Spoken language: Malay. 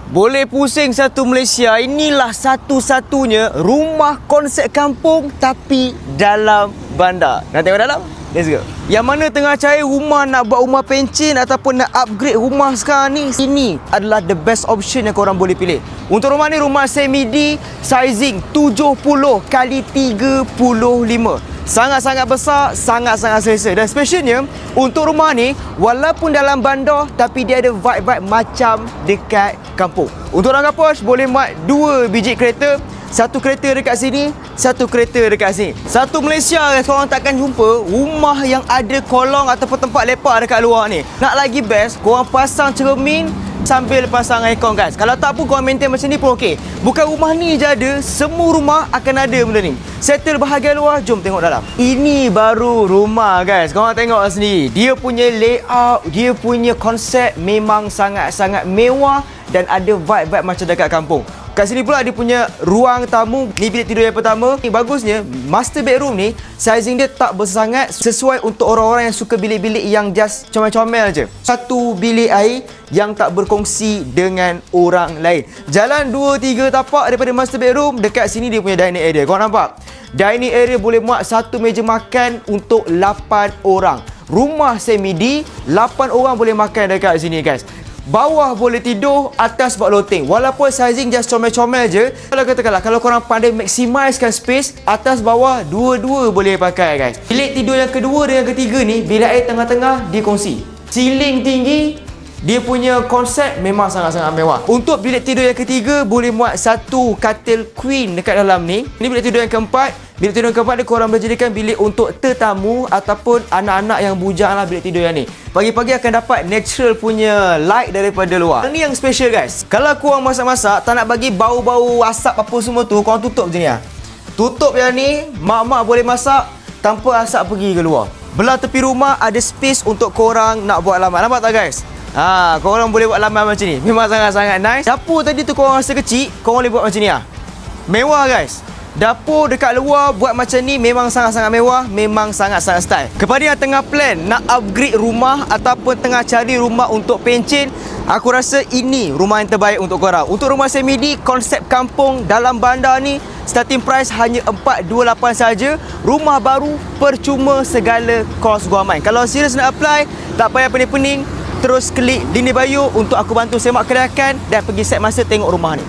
Boleh pusing satu Malaysia, inilah satu-satunya rumah konsep kampung tapi dalam bandar. Nak tengok dalam? Let's go. Yang mana tengah cari rumah, nak buat rumah pencen ataupun nak upgrade rumah sekarang ni, sini adalah the best option yang korang boleh pilih. Untuk rumah ni, rumah semi-D, sizing 70 x 35. Sangat-sangat besar, sangat-sangat selesa. Dan specialnya, untuk rumah ni, walaupun dalam bandar, tapi dia ada vibe-vibe macam dekat kampung. Untuk orang kampung, boleh muat 2 biji kereta. Satu kereta dekat sini, satu kereta dekat sini. Satu Malaysia, korang takkan jumpa rumah yang ada kolong ataupun tempat lepak dekat luar ni. Nak lagi best, korang pasang cermin sambil pasang aircon guys. Kalau tak pun korang maintain macam ni pun okey. Bukan rumah ni je ada, semua rumah akan ada benda ni. Settle bahagian luar, jom tengok dalam. Ini baru rumah guys. Korang tengok sendiri. Dia punya layout, dia punya konsep memang sangat-sangat mewah dan ada vibe-vibe macam dekat kampung. Kat sini pula dia punya ruang tamu. Ni bilik tidur yang pertama. Bagusnya master bedroom ni sizing dia tak besar sangat, sesuai untuk orang-orang yang suka bilik-bilik yang just comel-comel je. Satu bilik air yang tak berkongsi dengan orang lain. Jalan 2-3 tapak daripada master bedroom. Dekat sini dia punya dining area. Korang nampak? Dining area boleh muat satu meja makan untuk 8 orang. Rumah semi-D, 8 orang boleh makan dekat sini guys. Bawah boleh tidur, atas buat loteng. Walaupun sizing just comel-comel je, kalau katakanlah, kalau korang pandai maximizekan space, atas bawah dua-dua boleh pakai guys. Bilik tidur yang kedua dan yang ketiga ni, bilik air tengah-tengah dikongsi. Ceiling tinggi, dia punya konsep memang sangat-sangat mewah. Untuk bilik tidur yang ketiga, boleh muat satu katil queen dekat dalam ni. Ini bilik tidur yang keempat. Bilik tidur yang keempat ni korang boleh jadikan bilik untuk tetamu ataupun anak-anak yang bujang lah bilik tidur yang ni. Pagi-pagi akan dapat natural punya light daripada luar. Ini yang special guys. Kalau korang masak-masak, tak nak bagi bau-bau asap apa semua tu, korang tutup je ni lah. Tutup yang ni, mak-mak boleh masak tanpa asap pergi ke luar. Belah tepi rumah ada space untuk korang nak buat laman. Nampak tak guys? Korang boleh buat laman macam ni. Memang sangat-sangat nice. Dapur tadi tu korang rasa kecil, korang boleh buat macam ni lah. Mewah guys. Dapur dekat luar buat macam ni memang sangat-sangat mewah, memang sangat-sangat style. Kepada yang tengah plan nak upgrade rumah ataupun tengah cari rumah untuk pencen, aku rasa ini rumah yang terbaik untuk korang. Untuk rumah semi-D, konsep kampung dalam bandar ni, starting price hanya 428 saja. Rumah baru percuma segala kos gua main. Kalau serius nak apply, tak payah pening-pening, terus klik link di bio untuk aku bantu semak kelayakan dan pergi set masa tengok rumah ni.